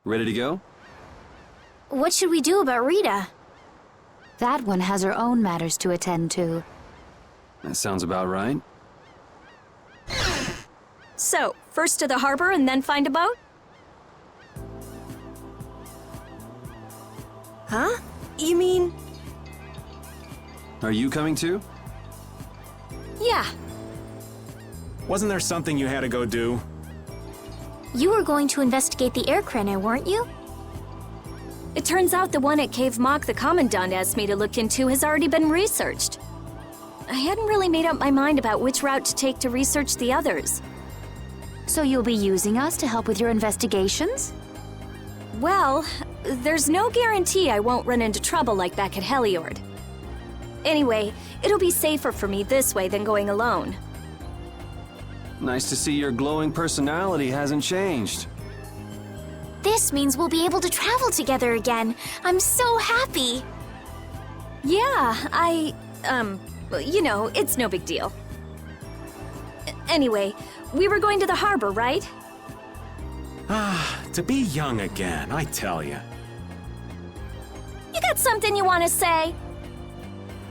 Ready to go? What should we do about Rita? That one has her own matters to attend to. That sounds about right. So, first to the harbor and then find a boat? Huh? You mean... Are you coming too? Yeah. Wasn't there something you had to go do? You were going to investigate the air craner, weren't you? It turns out the one at Cave Mock the Commandant asked me to look into has already been researched. I hadn't really made up my mind about which route to take to research the others. So you'll be using us to help with your investigations? Well, there's no guarantee I won't run into trouble like back at Heliord. Anyway, it'll be safer for me this way than going alone. Nice to see your glowing personality hasn't changed. This means we'll be able to travel together again. I'm so happy. Yeah, you know, it's no big deal. Anyway, we were going to the harbor, right? Ah, to be young again, I tell you. You got something you want to say?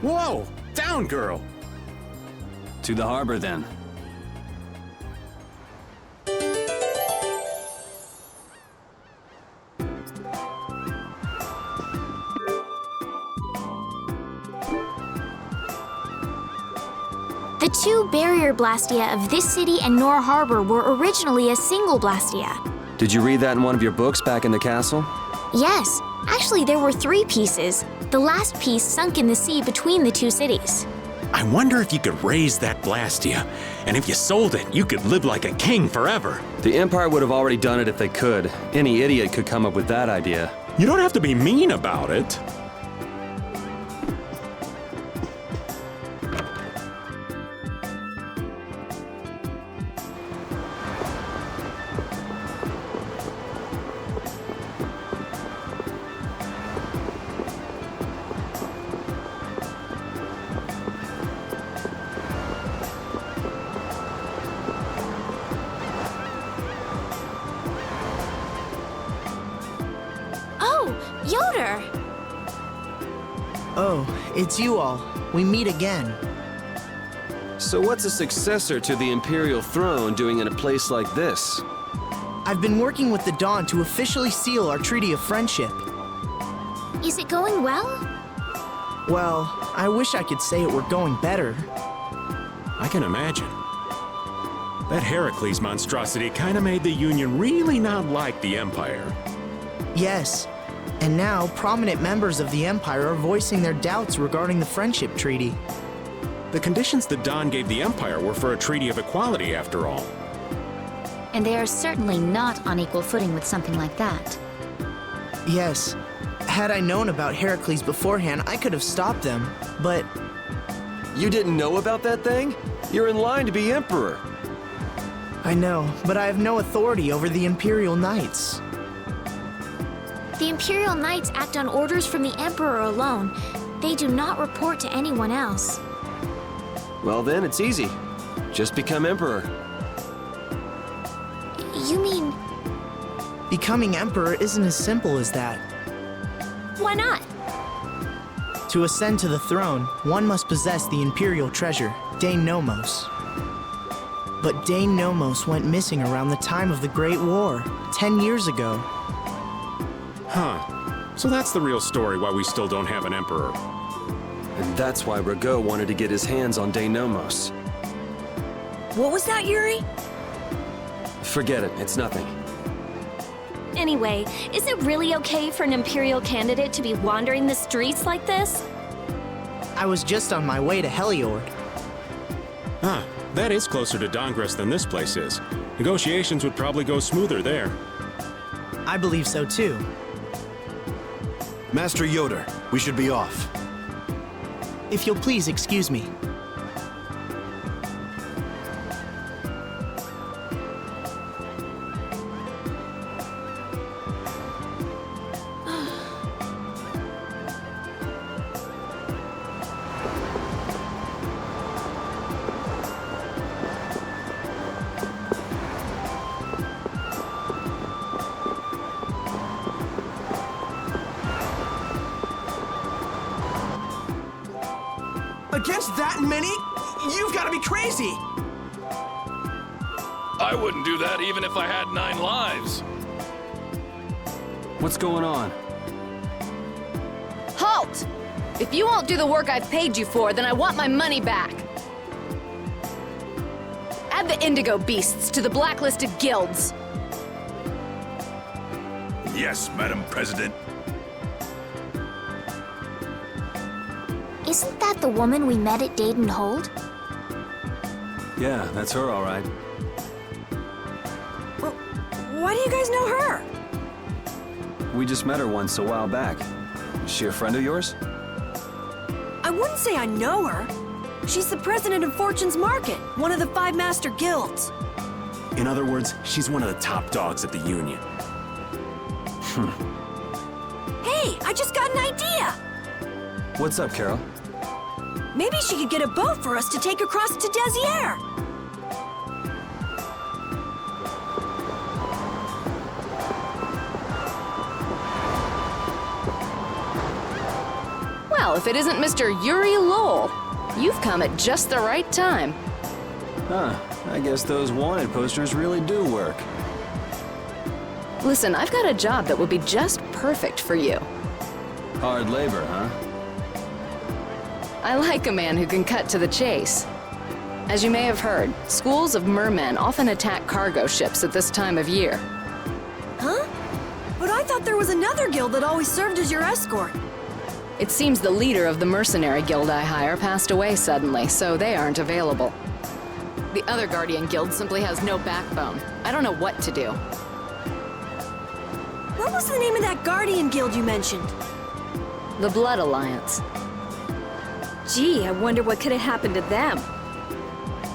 Whoa! Down, girl! To the harbor, then. The two barrier blastia of this city and Nor Harbor were originally a single blastia. Did you read that in one of your books back in the castle? Yes, actually there were 3 pieces. The last piece sunk in the sea between the 2 cities. I wonder if you could raise that Blastia, and if you sold it, you could live like a king forever. The Empire would have already done it if they could. Any idiot could come up with that idea. You don't have to be mean about it. Yoder! Oh, it's you all. We meet again. So what's a successor to the Imperial throne doing in a place like this? I've been working with the Dawn to officially seal our Treaty of Friendship. Is it going well? Well, I wish I could say it were going better. I can imagine. That Heracles monstrosity kinda made the Union really not like the Empire. Yes. And now, prominent members of the Empire are voicing their doubts regarding the Friendship Treaty. The conditions the Dawn gave the Empire were for a treaty of equality, after all. And they are certainly not on equal footing with something like that. Yes. Had I known about Heracles beforehand, I could have stopped them, but... You didn't know about that thing? You're in line to be Emperor. I know, but I have no authority over the Imperial Knights. The Imperial Knights act on orders from the Emperor alone. They do not report to anyone else. Well then, it's easy. Just become Emperor. You mean... Becoming Emperor isn't as simple as that. Why not? To ascend to the throne, one must possess the Imperial treasure, Dane Nomos. But Dane Nomos went missing around the time of the Great War, 10 years ago. Huh. So that's the real story why we still don't have an Emperor. And that's why Rago wanted to get his hands on Dane Nomos. What was that, Yuri? Forget it, it's nothing. Anyway, is it really okay for an Imperial candidate to be wandering the streets like this? I was just on my way to Heliord. Huh. That is closer to Dongres than this place is. Negotiations would probably go smoother there. I believe so too. Master Yoder, we should be off. If you'll please excuse me. Against that many? You've got to be crazy! I wouldn't do that even if I had 9 lives. What's going on? Halt! If you won't do the work I've paid you for, then I want my money back. Add the indigo beasts to the blacklisted guilds. Yes, Madam President. Isn't that the woman we met at Dayton Hold? Yeah, that's her, all right. Well, why do you guys know her? We just met her once a while back. Is she a friend of yours? I wouldn't say I know her. She's the president of Fortune's Market, one of the 5 master guilds. In other words, she's one of the top dogs at the Union. Hey, I just got an idea! What's up, Carol? Maybe she could get a boat for us to take across to Desier. Well, if it isn't Mr. Yuri Lowell, you've come at just the right time. Huh, I guess those wanted posters really do work. Listen, I've got a job that would be just perfect for you. Hard labor, huh? I like a man who can cut to the chase. As you may have heard, schools of mermen often attack cargo ships at this time of year. Huh? But I thought there was another guild that always served as your escort. It seems the leader of the mercenary guild I hire passed away suddenly, so they aren't available. The other Guardian guild simply has no backbone. I don't know what to do. What was the name of that Guardian guild you mentioned? The Blood Alliance. Gee, I wonder what could have happened to them.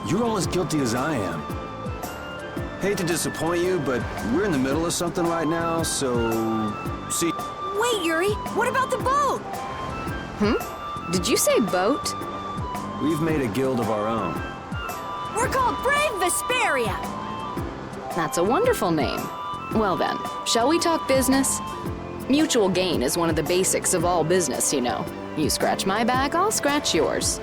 You're all as guilty as I am. Hate to disappoint you, but we're in the middle of something right now, so... See... Wait, Yuri, what about the boat? Did you say boat? We've made a guild of our own. We're called Brave Vesperia. That's a wonderful name. Well then, shall we talk business? Mutual gain is one of the basics of all business, you know. You scratch my back, I'll scratch yours.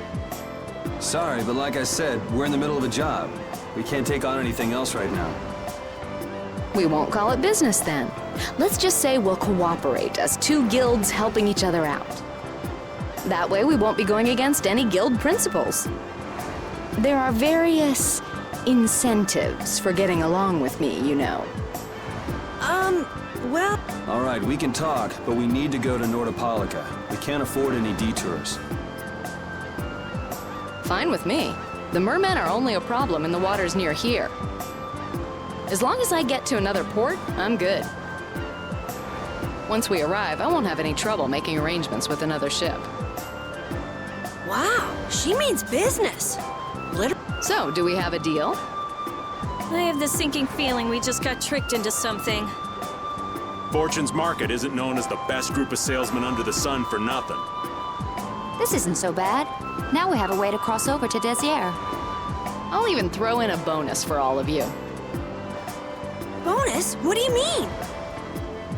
Sorry, but like I said, we're in the middle of a job. We can't take on anything else right now. We won't call it business then. Let's just say we'll cooperate as 2 guilds helping each other out. That way we won't be going against any guild principles. There are various incentives for getting along with me, you know. Well... All right, we can talk, but we need to go to Nordopolica. We can't afford any detours. Fine with me. The mermen are only a problem in the waters near here. As long as I get to another port, I'm good. Once we arrive, I won't have any trouble making arrangements with another ship. Wow, she means business. So, do we have a deal? I have this sinking feeling we just got tricked into something. Fortune's Market isn't known as the best group of salesmen under the sun for nothing. This isn't so bad. Now we have a way to cross over to Desier. I'll even throw in a bonus for all of you. Bonus? What do you mean?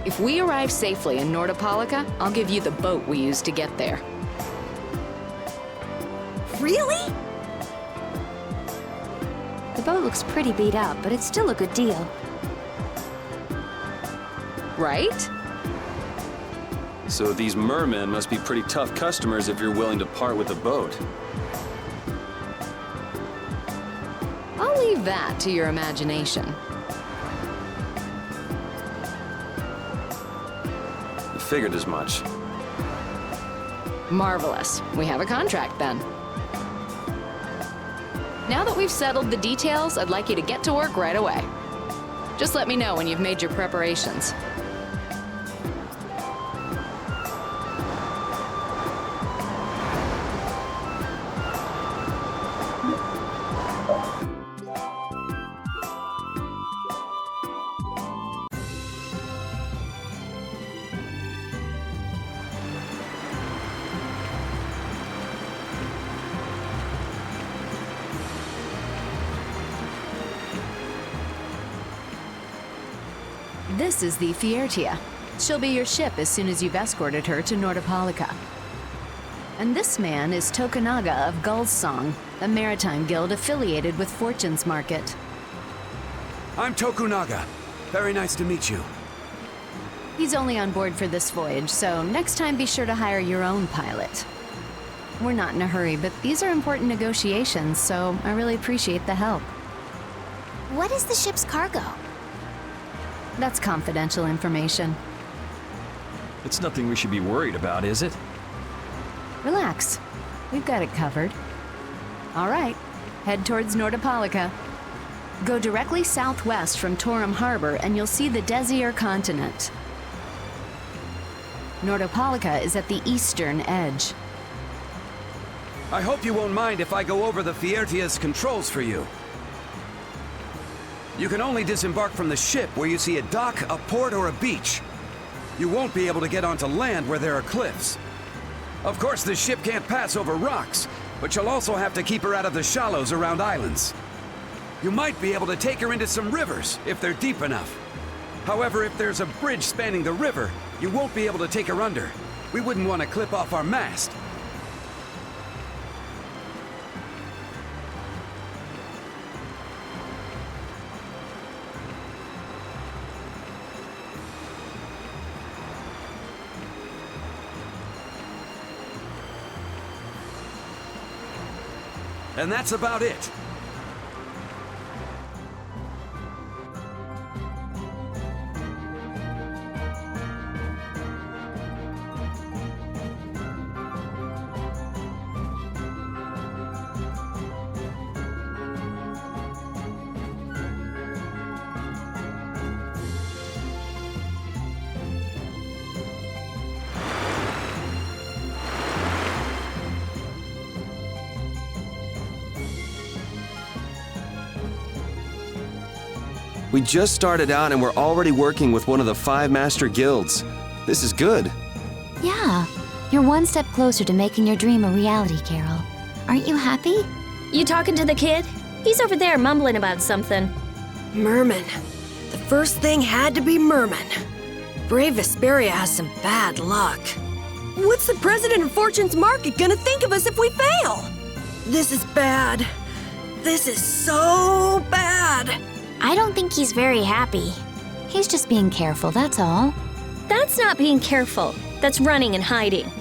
If we arrive safely in Nordopolica, I'll give you the boat we used to get there. Really? The boat looks pretty beat up, but it's still a good deal. Right? So these mermen must be pretty tough customers if you're willing to part with the boat. I'll leave that to your imagination. I figured as much. Marvelous. We have a contract then. Now that we've settled the details, I'd like you to get to work right away. Just let me know when you've made your preparations. This is the Fiertia. She'll be your ship as soon as you've escorted her to Nordopolica. And this man is Tokunaga of Gull's Song, a maritime guild affiliated with Fortune's Market. I'm Tokunaga. Very nice to meet you. He's only on board for this voyage, so next time be sure to hire your own pilot. We're not in a hurry, but these are important negotiations, so I really appreciate the help. What is the ship's cargo? That's confidential information. It's nothing we should be worried about, is it? Relax. We've got it covered. All right, head towards Nordopolica. Go directly southwest from Torum Harbor and you'll see the Desir continent. Nordopolica is at the eastern edge. I hope you won't mind if I go over the Fiertia's controls for you. You can only disembark from the ship where you see a dock, a port, or a beach. You won't be able to get onto land where there are cliffs. Of course, the ship can't pass over rocks, but you'll also have to keep her out of the shallows around islands. You might be able to take her into some rivers, if they're deep enough. However, if there's a bridge spanning the river, you won't be able to take her under. We wouldn't want to clip off our mast. And that's about it. We just started out and we're already working with one of the 5 master guilds. This is good. Yeah, you're one step closer to making your dream a reality, Carol. Aren't you happy? You talking to the kid? He's over there mumbling about something. Merman. The first thing had to be Merman. Brave Vesperia has some bad luck. What's the president of Fortune's Market gonna think of us if we fail? This is bad. This is so bad. I don't think he's very happy. He's just being careful, that's all. That's not being careful. That's running and hiding.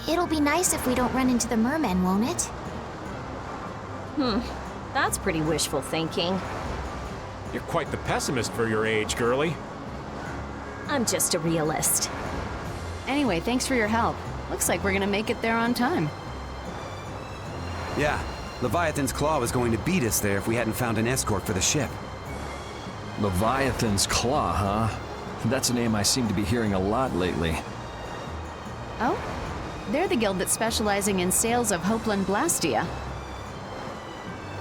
It'll be nice if we don't run into the mermen, won't it? That's pretty wishful thinking. You're quite the pessimist for your age, girlie. I'm just a realist. Anyway, thanks for your help. Looks like we're gonna make it there on time. Yeah, Leviathan's Claw was going to beat us there if we hadn't found an escort for the ship. Leviathan's Claw, huh? That's a name I seem to be hearing a lot lately. Oh? They're the guild that's specializing in sales of Hopeland Blastia.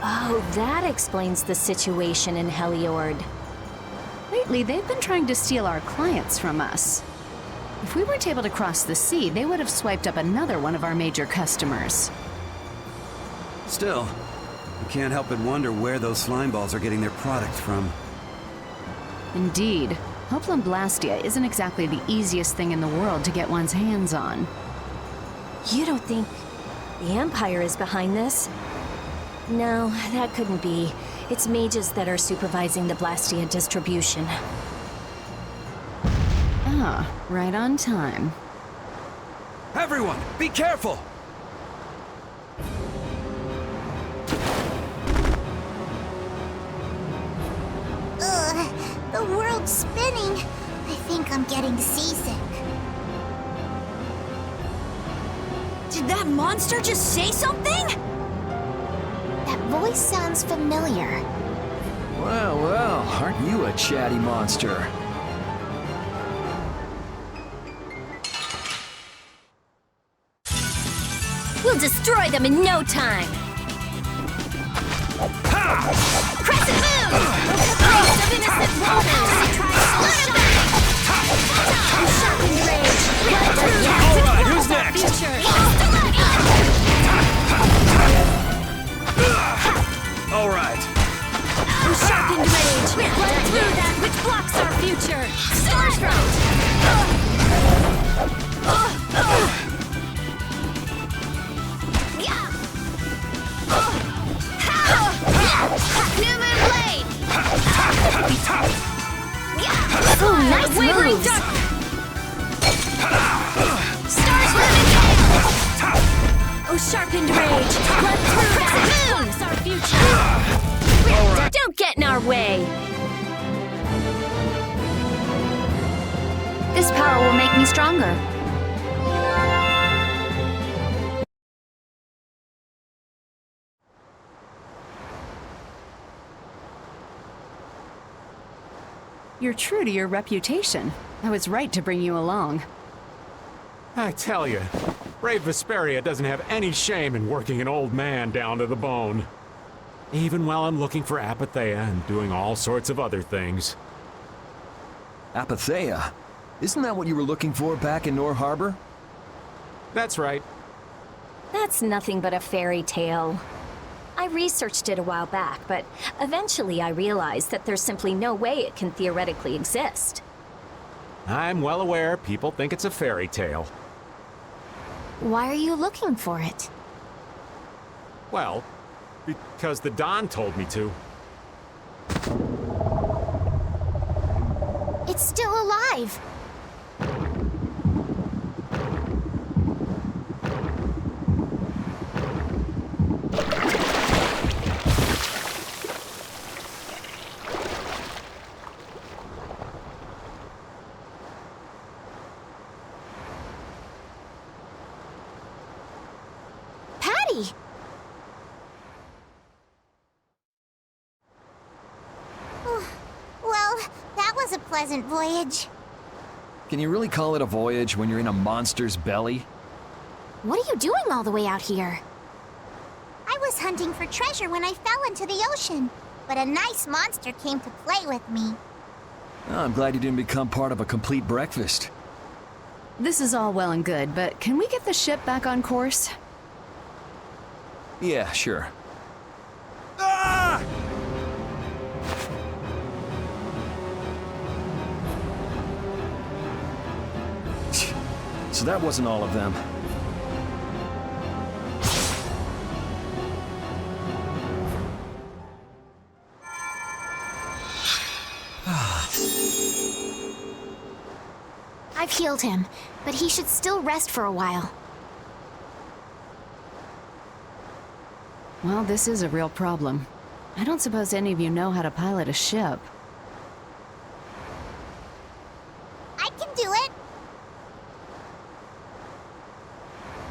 Oh, that explains the situation in Heliord. Lately, they've been trying to steal our clients from us. If we weren't able to cross the sea, they would have swiped up another one of our major customers. Still, you can't help but wonder where those slime balls are getting their product from. Indeed. Hopeland Blastia isn't exactly the easiest thing in the world to get one's hands on. You don't think the Empire is behind this? No, that couldn't be. It's mages that are supervising the Blastia distribution. Ah, right on time. Everyone, be careful! The world's spinning. I think I'm getting seasick. Did that monster just say something? That voice sounds familiar. Well, well, aren't you a chatty monster? We'll destroy them in no time! Crescent moon! Of innocent romance! Shocking rage! Alright, who's next? Alright. Sharpened rage! Blood through that which blocks our future! Starstruck! Newman blade! Ooh, nice Wavering moves. dark! Stars renegade! Oh, sharpened rage! Blood through that blocks our future! Don't get in our way! This power will make me stronger. You're true to your reputation. I was right to bring you along. I tell you, brave Vesperia doesn't have any shame in working an old man down to the bone. Even while I'm looking for Apatheia and doing all sorts of other things. Apatheia? Isn't that what you were looking for back in Nor Harbor? That's right. That's nothing but a fairy tale. I researched it a while back, but eventually I realized that there's simply no way it can theoretically exist. I'm well aware people think it's a fairy tale. Why are you looking for it? Well, because the Don told me to. It's still alive. Patty! Well, that was a pleasant voyage. Can you really call it a voyage when you're in a monster's belly? What are you doing all the way out here? I was hunting for treasure when I fell into the ocean, but a nice monster came to play with me. Oh, I'm glad you didn't become part of a complete breakfast. This is all well and good, but can we get the ship back on course? Yeah, sure. Ah! So that wasn't all of them. I've healed him, but he should still rest for a while. Well, this is a real problem. I don't suppose any of you know how to pilot a ship. I can do it.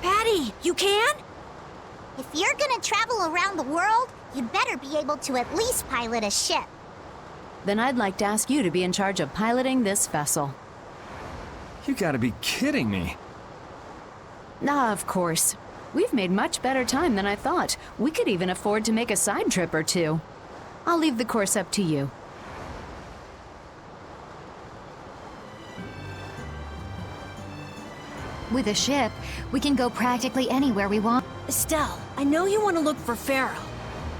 Patty, you can? If you're gonna travel around the world, you'd better be able to at least pilot a ship. Then I'd like to ask you to be in charge of piloting this vessel. You gotta be kidding me. Ah, of course. We've made much better time than I thought. We could even afford to make a side trip or two. I'll leave the course up to you. With a ship, we can go practically anywhere we want. Estelle, I know you want to look for Pharaoh,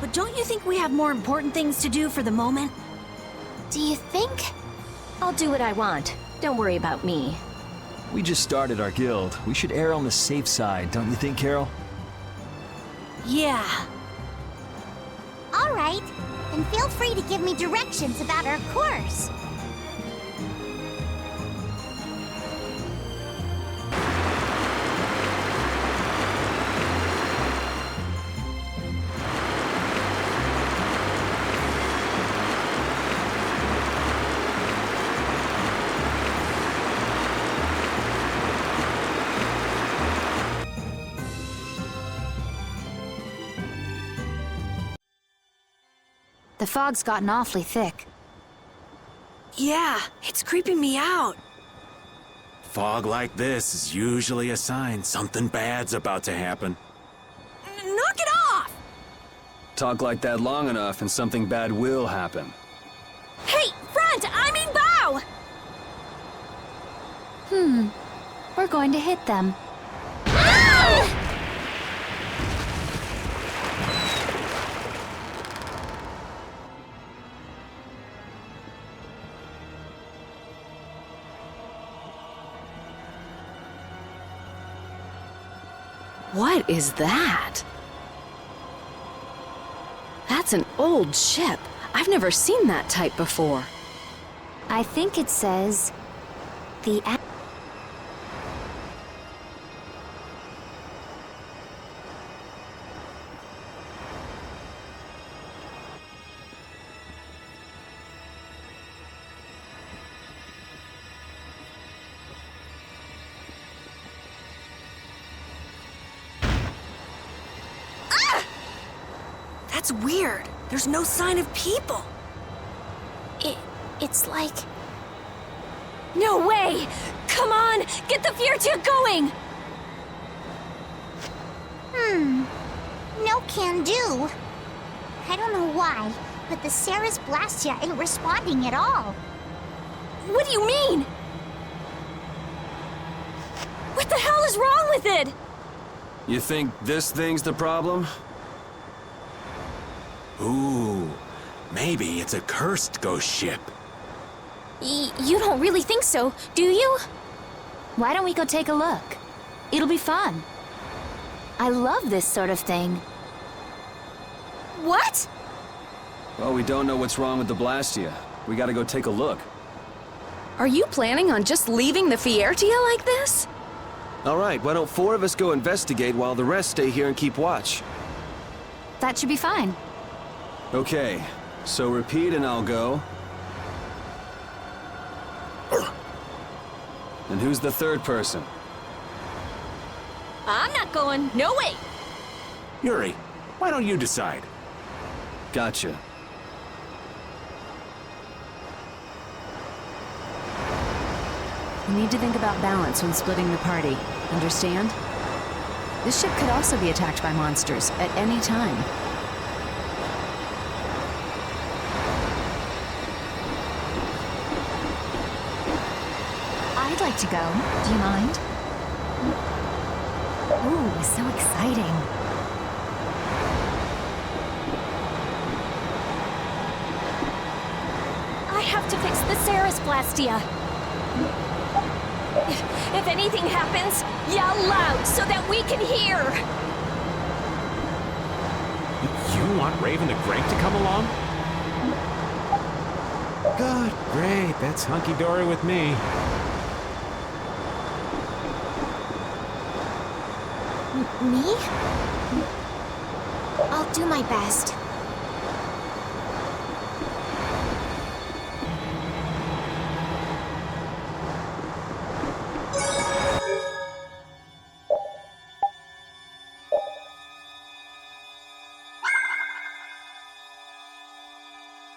but don't you think we have more important things to do for the moment? Do you think? I'll do what I want. Don't worry about me. We just started our guild. We should err on the safe side, don't you think, Carol? Yeah. All right. Then feel free to give me directions about our course. fog's gotten awfully thick. Yeah, it's creeping me out. Fog like this is usually a sign something bad's about to happen. Knock it off! Talk like that long enough and something bad will happen. Hey, front! I mean bow! We're going to hit them. What is that? That's an old ship. I've never seen that type before. I think it says... the... That's weird. There's no sign of people. It's like... No way! Come on! Get the viaggio going! No can do. I don't know why, but the Ceres Blastia ain't responding at all. What do you mean? What the hell is wrong with it? You think this thing's the problem? Ooh, maybe it's a cursed ghost ship. You don't really think so, do you? Why don't we go take a look? It'll be fun. I love this sort of thing. What? Well, we don't know what's wrong with the Blastia. We gotta go take a look. Are you planning on just leaving the Fiertia like this? All right, why don't 4 of us go investigate while the rest stay here and keep watch? That should be fine. Okay, so repeat and I'll go. And who's the third person? I'm not going. No way. Yuri, why don't you decide? Gotcha. You need to think about balance when splitting the party. Understand? This ship could also be attacked by monsters at any time. I'd like to go. Do you mind? Ooh, so exciting. I have to fix the Ceres Blastia. If anything happens, yell loud so that we can hear. You want Raven the Great to come along? Good, great, that's hunky-dory with me. Me? I'll do my best.